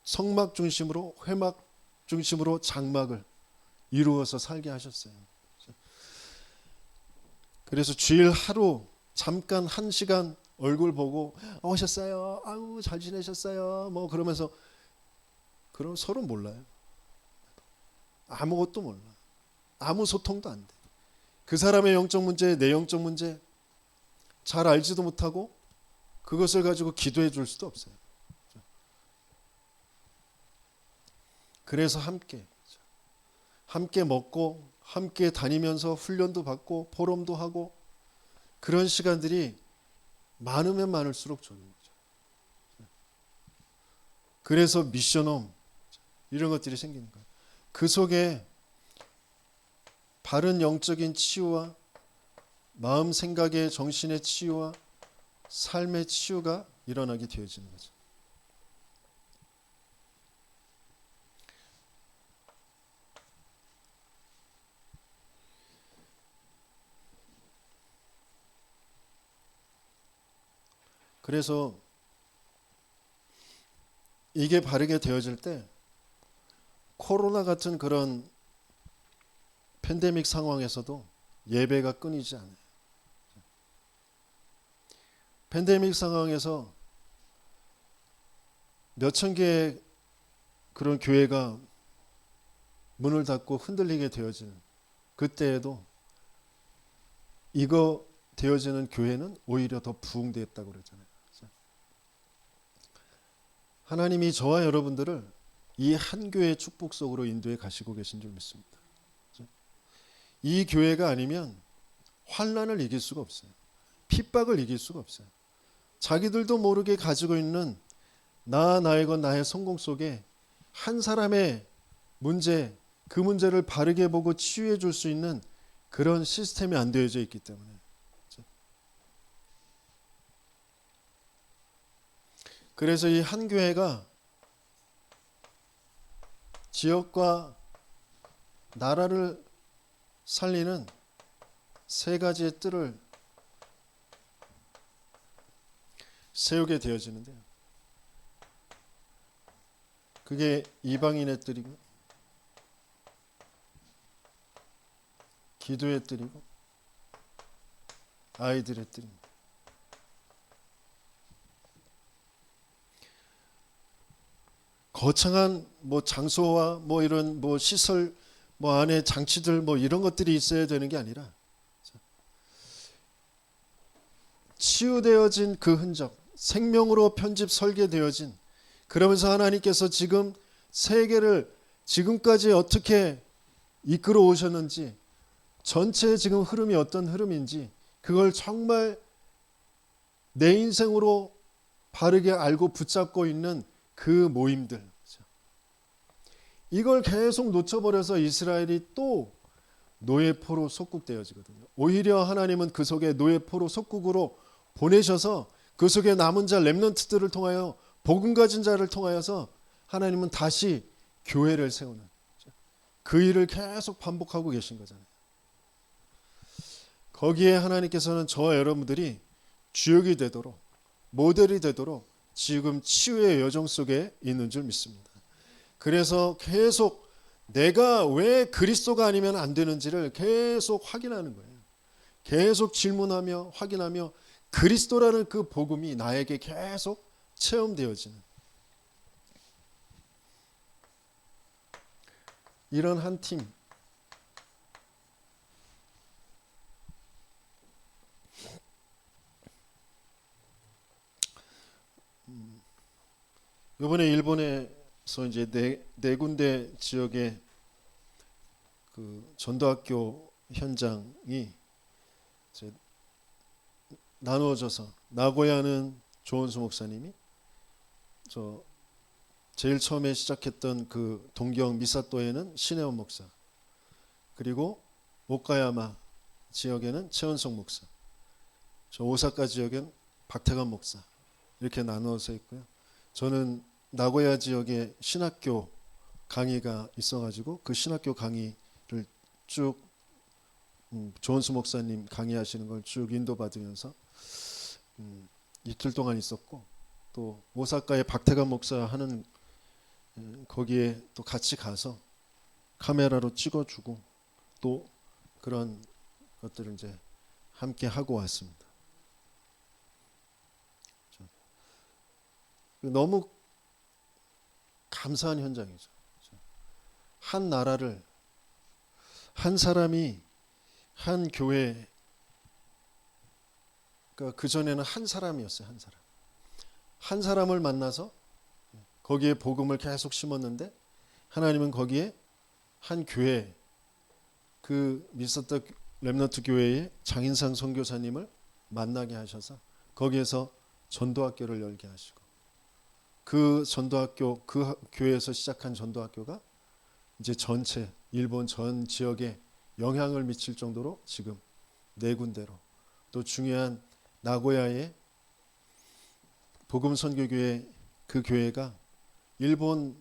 성막 중심으로, 회막 중심으로 장막을 이루어서 살게 하셨어요. 그래서 주일 하루 잠깐 1시간 얼굴 보고 오셨어요, 아우 잘 지내셨어요, 뭐 그러면서, 그럼 서로 몰라요. 아무것도 몰라. 아무 소통도 안 돼. 그 사람의 영적 문제, 내 영적 문제 잘 알지도 못하고 그것을 가지고 기도해 줄 수도 없어요. 그래서 함께 먹고 함께 다니면서 훈련도 받고 포럼도 하고 그런 시간들이 많으면 많을수록 좋은 거죠. 그래서 미션홈 이런 것들이 생기는 거예요. 그 속에 바른 영적인 치유와 마음 생각의 정신의 치유와 삶의 치유가 일어나게 되어지는 거죠. 그래서 이게 바르게 되어질 때 코로나 같은 그런 팬데믹 상황에서도 예배가 끊이지 않아요. 팬데믹 상황에서 몇천 개의 그런 교회가 문을 닫고 흔들리게 되어지는 그때에도 이거 되어지는 교회는 오히려 더 부흥되었다고 그러잖아요. 하나님이 저와 여러분들을 이 한 교회의 축복 속으로 인도해 가시고 계신 줄 믿습니다. 이 교회가 아니면 환난을 이길 수가 없어요. 핍박을 이길 수가 없어요. 자기들도 모르게 가지고 있는 나의 것 나의 성공 속에 한 사람의 문제, 그 문제를 바르게 보고 치유해 줄 수 있는 그런 시스템이 안 되어져 있기 때문에 그래서 이 한 교회가 지역과 나라를 살리는 세 가지의 뜰을 세우게 되어지는데요. 그게 이방인의 뜰이고 기도의 뜰이고 아이들의 뜰입니다. 거창한 장소와 이런 시설 안에 장치들 이런 것들이 있어야 되는 게 아니라 치유되어진 그 흔적, 생명으로 편집 설계되어진 그러면서 하나님께서 지금 세계를 지금까지 어떻게 이끌어 오셨는지 전체의 지금 흐름이 어떤 흐름인지 그걸 정말 내 인생으로 바르게 알고 붙잡고 있는 그 모임들 이걸 계속 놓쳐버려서 이스라엘이 또 노예포로 속국되어지거든요. 오히려 하나님은 그 속에 노예포로 속국으로 보내셔서 그 속에 남은 자 렘넌트들을 통하여 복음 가진 자를 통하여서 하나님은 다시 교회를 세우는 그 일을 계속 반복하고 계신 거잖아요. 거기에 하나님께서는 저와 여러분들이 주역이 되도록 모델이 되도록 지금 치유의 여정 속에 있는 줄 믿습니다. 그래서 계속 내가 왜 그리스도가 아니면 안 되는지를 계속 확인하는 거예요. 계속 질문하며 확인하며 그리스도라는 그 복음이 나에게 계속 체험되어지는 이런 한 팀. 이번에 일본에서 이제 네 군데 지역의 그 전도학교 현장이 이제 나누어져서 나고야는 조원수 목사님이 제일 처음에 시작했던 그 동경 미사토에는 신혜원 목사 그리고 오카야마 지역에는 최원석 목사 오사카 지역엔 박태관 목사 이렇게 나누어서 있고요. 저는 나고야 지역에 신학교 강의가 있어가지고 그 신학교 강의를 쭉 조원수 목사님 강의하시는 걸 쭉 인도받으면서 이틀 동안 있었고 또 오사카의 박태관 목사 하는 거기에 또 같이 가서 카메라로 찍어주고 또 그런 것들을 이제 함께 하고 왔습니다. 너무 감사한 현장이죠. 한 나라를 한 사람이 한 교회 그 전에는 한 사람이었어요. 한 사람을 만나서 거기에 복음을 계속 심었는데 하나님은 거기에 한 교회 그 미스터 렘넌트 교회의 장인상 선교사님을 만나게 하셔서 거기에서 전도학교를 열게 하시고 그 전도학교 그 교회에서 시작한 전도학교가 이제 전체 일본 전 지역에 영향을 미칠 정도로 지금 네 군데로 또 중요한 나고야의 복음 선교교회 그 교회가 일본에서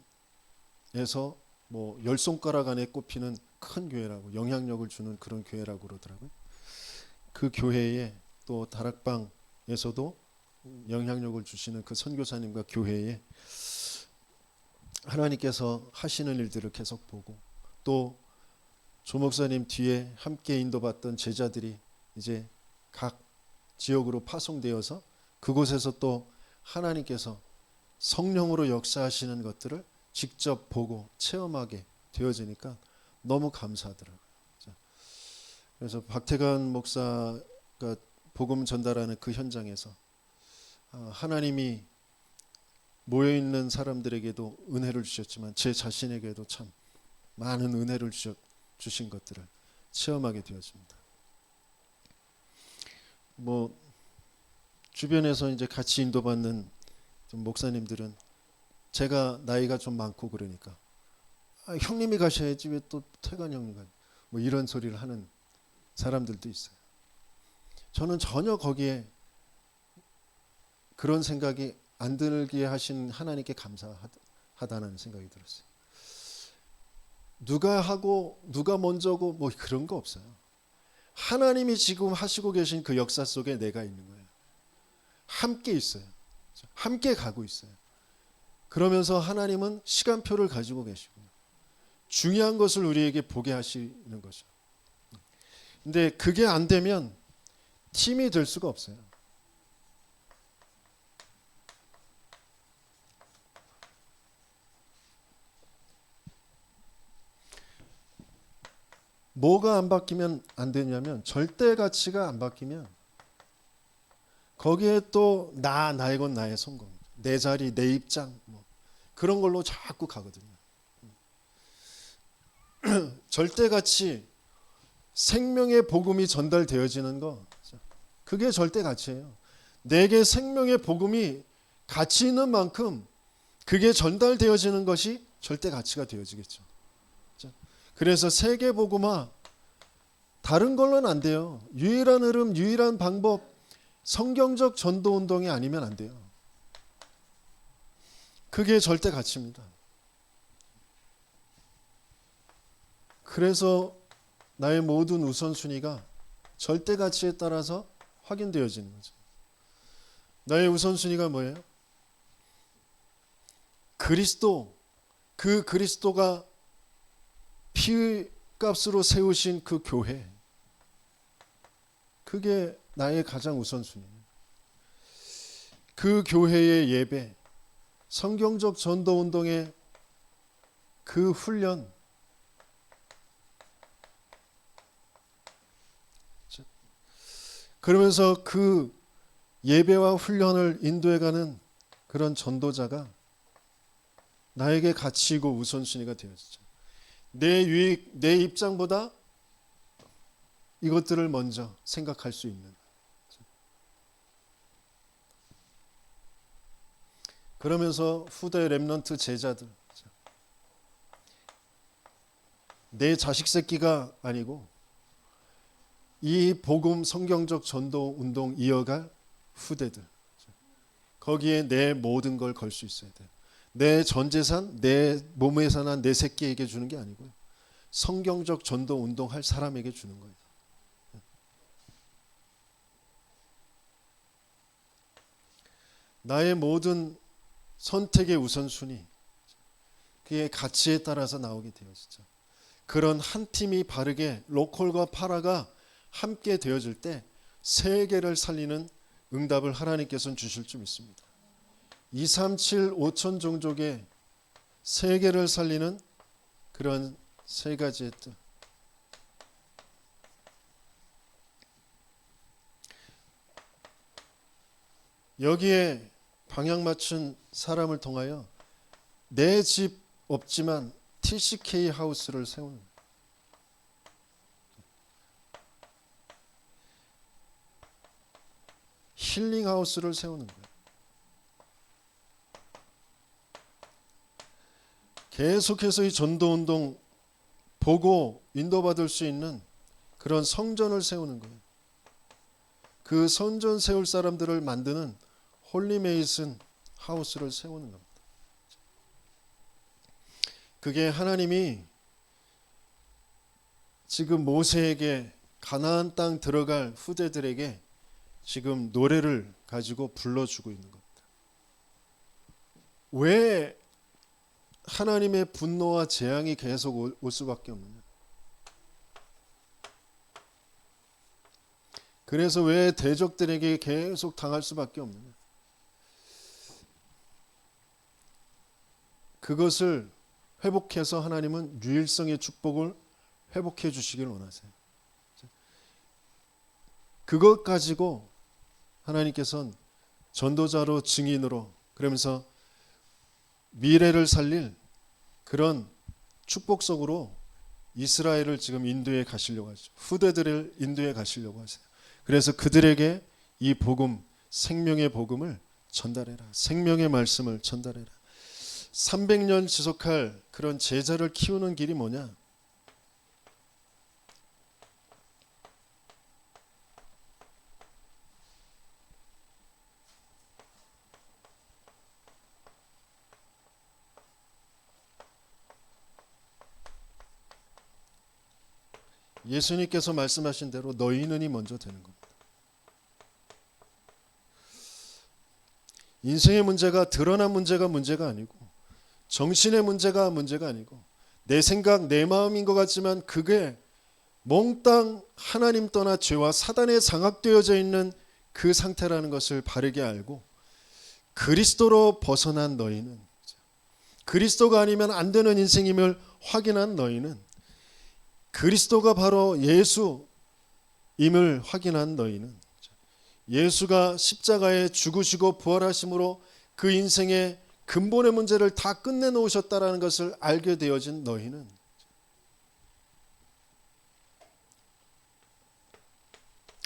뭐 열 손가락 안에 꼽히는 큰 교회라고, 영향력을 주는 그런 교회라고 그러더라고요. 그 교회에 또 다락방에서도 영향력을 주시는 그 선교사님과 교회에 하나님께서 하시는 일들을 계속 보고, 또 조 목사님 뒤에 함께 인도받던 제자들이 이제 각 지역으로 파송되어서 그곳에서 또 하나님께서 성령으로 역사하시는 것들을 직접 보고 체험하게 되어지니까 너무 감사하더라고요. 그래서 박태관 목사가 복음 전달하는 그 현장에서 하나님이 모여있는 사람들에게도 은혜를 주셨지만 제 자신에게도 참 많은 은혜를 주신 것들을 체험하게 되었습니다. 뭐 주변에서 이제 같이 인도받는 좀 목사님들은 제가 나이가 좀 많고 그러니까 형님이 가셔야지 왜 또 태관 형님 가, 뭐 이런 소리를 하는 사람들도 있어요. 저는 전혀 거기에 그런 생각이 안 들게 하신 하나님께 감사하다는 생각이 들었어요. 누가 하고 누가 먼저고 뭐 그런 거 없어요. 하나님이 지금 하시고 계신 그 역사 속에 내가 있는 거예요. 함께 있어요. 함께 가고 있어요. 그러면서 하나님은 시간표를 가지고 계시고 중요한 것을 우리에게 보게 하시는 거죠. 근데 그게 안 되면 팀이 될 수가 없어요. 뭐가 안 바뀌면 안 되냐면 절대 가치가 안 바뀌면 거기에 또 나의 건 나의 성공, 내 자리, 내 입장 뭐 그런 걸로 자꾸 가거든요. 절대 가치, 생명의 복음이 전달되어지는 거, 그게 절대 가치예요. 내게 생명의 복음이 가치 있는 만큼 그게 전달되어지는 것이 절대 가치가 되어지겠죠. 그래서 세계 복음화 다른 걸로는 안 돼요. 유일한 흐름, 유일한 방법, 성경적 전도 운동이 아니면 안 돼요. 그게 절대 가치입니다. 그래서 나의 모든 우선순위가 절대 가치에 따라서 확인되어지는 거죠. 나의 우선순위가 뭐예요? 그리스도, 그 그리스도가 피값으로 세우신 그 교회, 그게 나의 가장 우선순위예요. 그 교회의 예배, 성경적 전도운동의 그 훈련, 그러면서 그 예배와 훈련을 인도해가는 그런 전도자가 나에게 가치이고 우선순위가 되어지죠. 내 유익, 내 입장보다 이것들을 먼저 생각할 수 있는. 그러면서 후대 렘넌트 제자들, 내 자식 새끼가 아니고 이 복음 성경적 전도 운동 이어갈 후대들, 거기에 내 모든 걸 걸 수 있어야 돼요. 내 전 재산, 내 몸에 사는 내 새끼에게 주는 게 아니고요. 성경적 전도 운동할 사람에게 주는 거예요. 나의 모든 선택의 우선순위, 그의 가치에 따라서 나오게 되어지죠. 그런 한 팀이 바르게 로컬과 파라가 함께 되어질 때 세계를 살리는 응답을 하나님께서는 주실 줄 믿습니다. 237 5천 종족의 세계를 살리는 그런 세 가지의 뜻. 여기에 방향 맞춘 사람을 통하여 내 집 없지만 TCK 하우스를 세우는, 힐링 하우스를 세우는 거예요. 계속해서 이 전도운동 보고 인도받을 수 있는 그런 성전을 세우는 거예요. 그 성전 세울 사람들을 만드는 홀리 메이슨 하우스를 세우는 겁니다. 그게 하나님이 지금 모세에게 가나안 땅 들어갈 후대들에게 지금 노래를 가지고 불러주고 있는 겁니다. 왜 하나님의 분노와 재앙이 계속 올 수밖에 없느냐? 그래서 왜 대적들에게 계속 당할 수밖에 없느냐? 그것을 회복해서 하나님은 유일성의 축복을 회복해 주시길 원하세요. 그것 가지고 하나님께서는 전도자로 증인으로 그러면서 미래를 살릴 그런 축복 속으로 이스라엘을 지금 인도해 가시려고 하죠. 후대들을 인도해 가시려고 하세요. 그래서 그들에게 이 복음, 생명의 복음을 전달해라. 생명의 말씀을 전달해라. 300년 지속할 그런 제자를 키우는 길이 뭐냐? 예수님께서 말씀하신 대로 너희는이 먼저 되는 겁니다. 인생의 문제가 드러난 문제가 아니고 정신의 문제가 아니고 내 생각 내 마음인 것 같지만 그게 몽땅 하나님 떠나 죄와 사단에 장악되어져 있는 그 상태라는 것을 바르게 알고 그리스도로 벗어난 너희는, 그리스도가 아니면 안 되는 인생임을 확인한 너희는, 그리스도가 바로 예수임을 확인한 너희는, 예수가 십자가에 죽으시고 부활하심으로 그 인생의 근본의 문제를 다 끝내놓으셨다는 것을 알게 되어진 너희는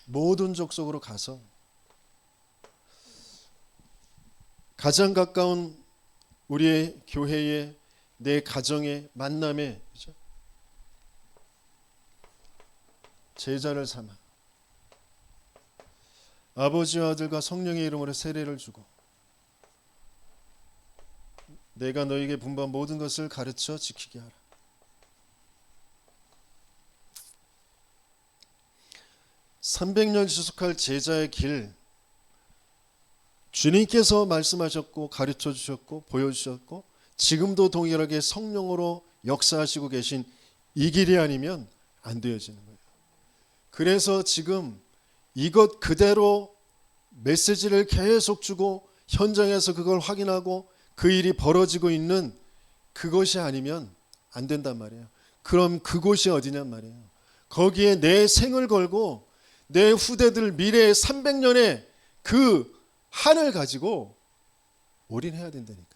모든 족속으로 가서 가장 가까운 우리의 교회에, 내 가정의 만남에 제자를 삼아 아버지와 아들과 성령의 이름으로 세례를 주고 내가 너에게 분부한 모든 것을 가르쳐 지키게 하라. (300년) 지속할 제자의 길, 주님께서 말씀하셨고 가르쳐 주셨고 보여주셨고 지금도 동일하게 성령으로 역사하시고 계신 이 길이 아니면 안 되어지는 거예요. 그래서 지금 이것 그대로 메시지를 계속 주고 현장에서 그걸 확인하고 그 일이 벌어지고 있는 그것이 아니면 안 된단 말이에요. 그럼 그곳이 어디냔 말이에요. 거기에 내 생을 걸고 내 후대들 미래의 300년의 그 한을 가지고 올인해야 된다니까.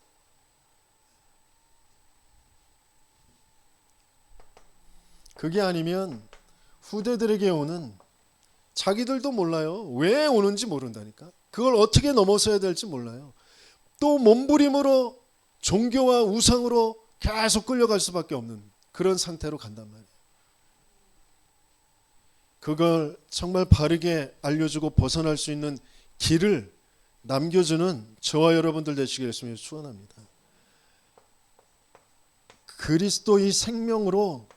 그게 아니면 후대들에게 오는, 자기들도 몰라요. 왜 오는지 모른다니까. 그걸 어떻게 넘어서야 될지 몰라요. 또 몸부림으로 종교와 우상으로 계속 끌려갈 수밖에 없는 그런 상태로 간단 말이에요. 그걸 정말 바르게 알려주고 벗어날 수 있는 길을 남겨주는 저와 여러분들 되시길 예수님을 축원합니다. 그리스도의 생명으로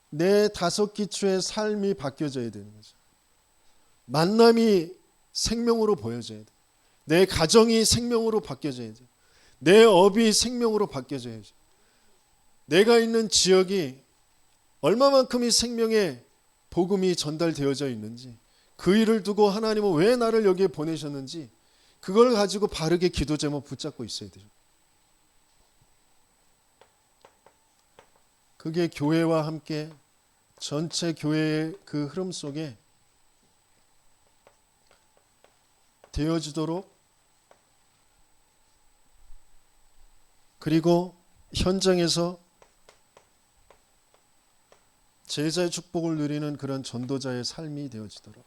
내 다섯 기초의 삶이 바뀌어져야 되는 거죠. 만남이 생명으로 보여져야 돼. 내 가정이 생명으로 바뀌어져야 돼. 내 업이 생명으로 바뀌어져야죠. 내가 있는 지역이 얼마만큼이 생명의 복음이 전달되어져 있는지, 그 일을 두고 하나님은 왜 나를 여기에 보내셨는지 그걸 가지고 바르게 기도 제목 붙잡고 있어야 돼요. 그게 교회와 함께 전체 교회의 그 흐름 속에 되어지도록, 그리고 현장에서 제자의 축복을 누리는 그런 전도자의 삶이 되어지도록.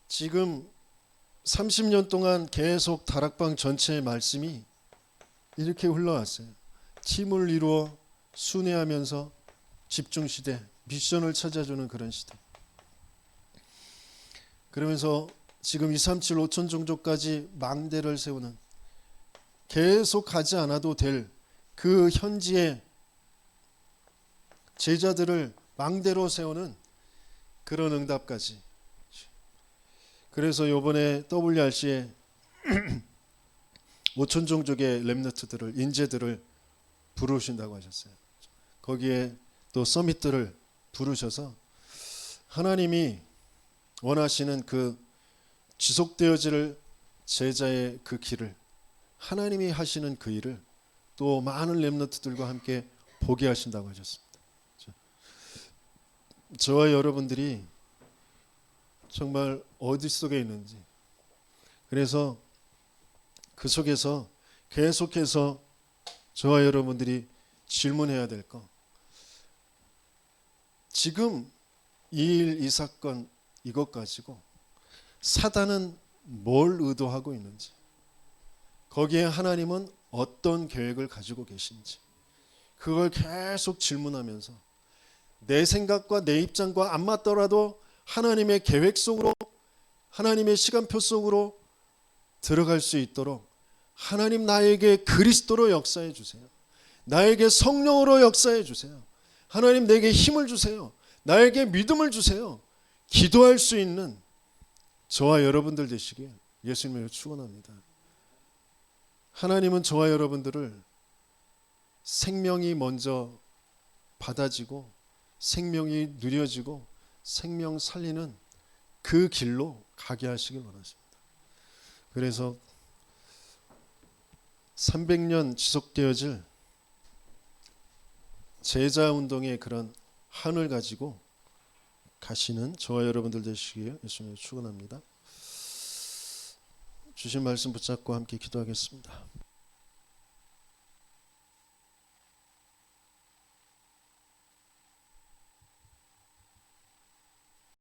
지금 30년 동안 계속 다락방 전체의 말씀이 이렇게 흘러왔어요. 팀을 이루어 순회하면서 집중시대, 미션을 찾아주는 그런 시대. 그러면서 지금 237 5천 종족까지 망대를 세우는, 계속 가지 않아도 될 그 현지의 제자들을 망대로 세우는 그런 응답까지. 그래서 이번에 WRC에 5천 종족의 렘너트들을, 인재들을 부르신다고 하셨어요. 거기에 또 서밋들을 부르셔서 하나님이 원하시는 그 지속되어질 제자의 그 길을, 하나님이 하시는 그 일을 또 많은 렘너트들과 함께 보게 하신다고 하셨습니다. 저와 여러분들이 정말 어디 속에 있는지, 그래서 그 속에서 계속해서 저와 여러분들이 질문해야 될 거, 지금 이 일, 이 사건, 이것 가지고 사단은 뭘 의도하고 있는지, 거기에 하나님은 어떤 계획을 가지고 계신지, 그걸 계속 질문하면서 내 생각과 내 입장과 안 맞더라도 하나님의 계획 속으로, 하나님의 시간표 속으로 들어갈 수 있도록 하나님 나에게 그리스도로 역사해 주세요. 나에게 성령으로 역사해 주세요. 하나님 내게 힘을 주세요. 나에게 믿음을 주세요. 기도할 수 있는 저와 여러분들 되시길 예수님으로 축원합니다. 하나님은 저와 여러분들을 생명이 먼저 받아지고 생명이 누려지고 생명 살리는 그 길로 가게 하시길 원하십니다. 그래서 300년 지속되어질 제자운동의 그런 한을 가지고 가시는 저와 여러분들 되시기에 예수님을 축원합니다. 주신 말씀 붙잡고 함께 기도하겠습니다.